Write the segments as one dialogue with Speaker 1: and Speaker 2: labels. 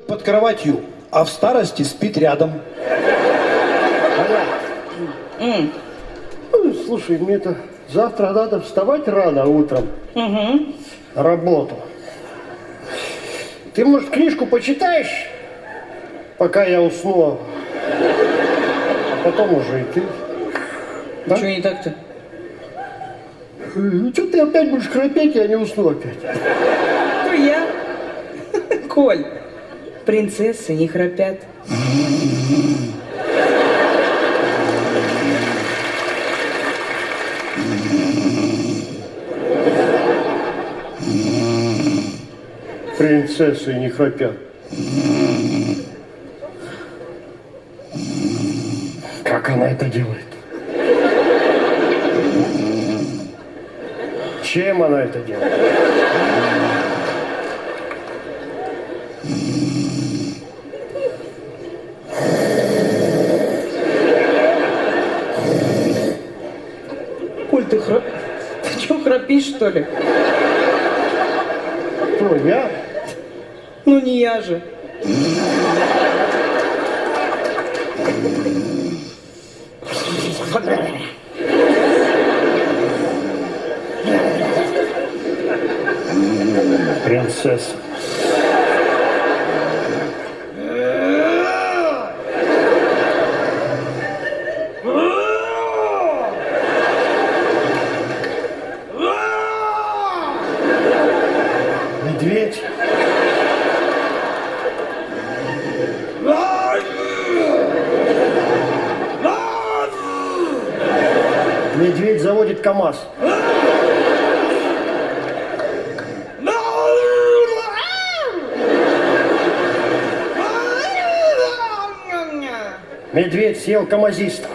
Speaker 1: под кроватью, а в старости спит рядом.
Speaker 2: Ну,
Speaker 3: слушай, мне-то завтра надо вставать рано утром. Работу. Ты, может, книжку почитаешь, пока я усну? А потом уже и ты.
Speaker 2: Да? Чего не так-то?
Speaker 3: Ну, что ты опять будешь храпеть, я не усну опять.
Speaker 2: Ну, я. Коль, принцессы не храпят.
Speaker 3: Принцессы не храпят. Как она это делает? Чем она это делает?
Speaker 2: Коль, ты что, храпишь, что ли?
Speaker 3: Кто, я?
Speaker 2: Ну, не я же.
Speaker 3: Принцесса. Медведь. Медведь заводит КамАЗ. Медведь съел камазиста.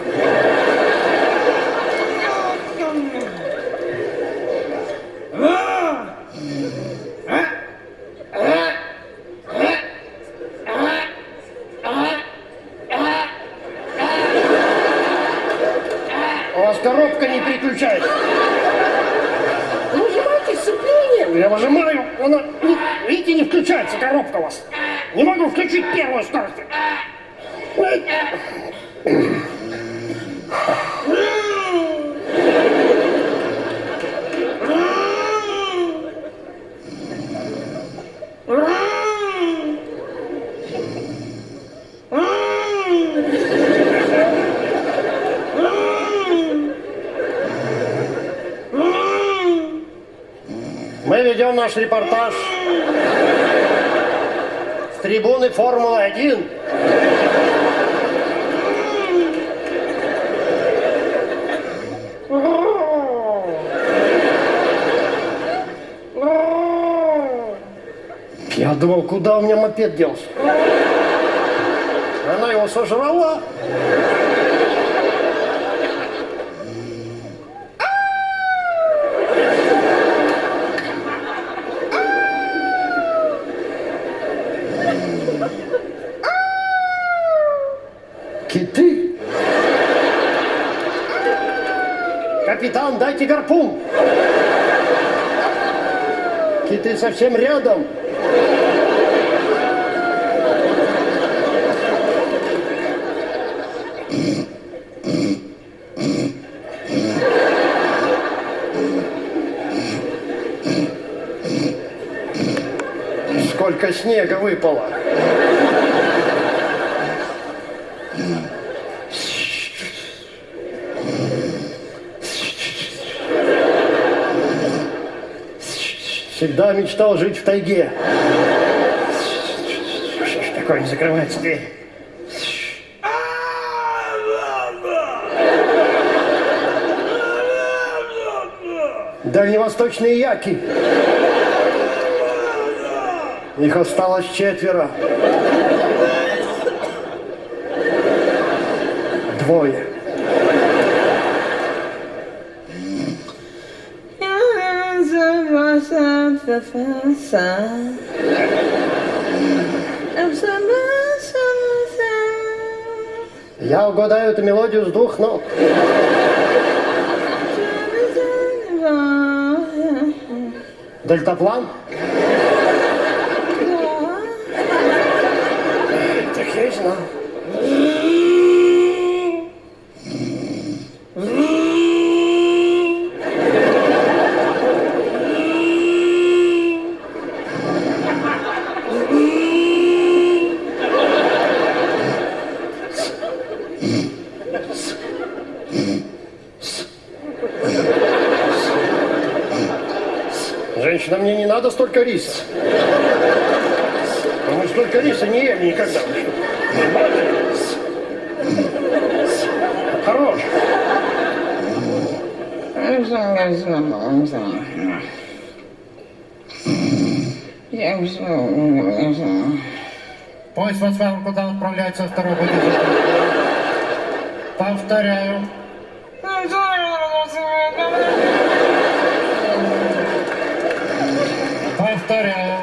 Speaker 3: У вас коробка не переключается. Нажимайте сцепление. Я выжимаю. Она, видите, не включается коробка у вас. Не могу включить первую скорость. Мы ведем наш репортаж с трибуны Формулы-1. Я думал, куда у меня мопед делся? Она его сожрала. Киты? Капитан, дайте гарпун. Киты совсем рядом. Сколько снега выпало. Всегда мечтал жить в тайге. Что ж такое, не закрывается дверь? Дальневосточные яки. Их осталось 4. 2. Я угадаю эту мелодию с 2 нот. Дельтаплан? окей, знал. Женщина, мне не надо столько риса. Мы столько риса не ели никогда. Хорош.
Speaker 4: Поезд Волkswagen куда отправляется второй водитель? Повторяю. Повторяю.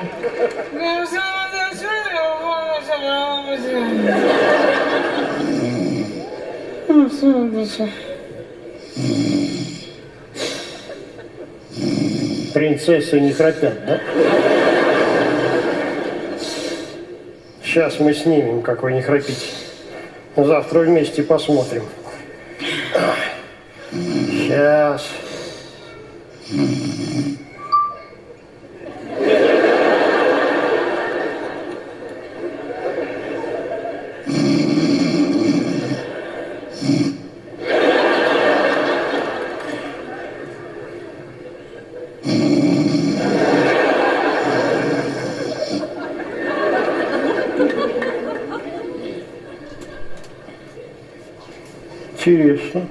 Speaker 3: Принцессы не храпят, да? Сейчас мы снимем, как вы не храпите. Завтра вместе посмотрим. Сейчас. Интересно.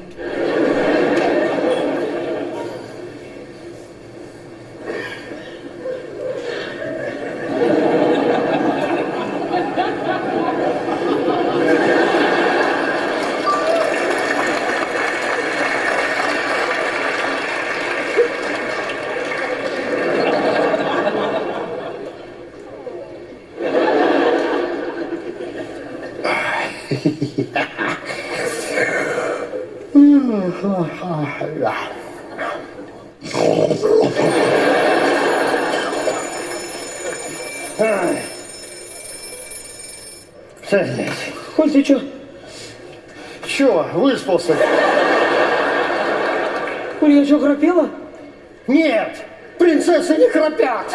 Speaker 3: Садись.
Speaker 2: Коль, ты чё?
Speaker 3: Чё, выспался?
Speaker 2: Коль, я чё, храпела?
Speaker 3: Нет, принцессы не храпят.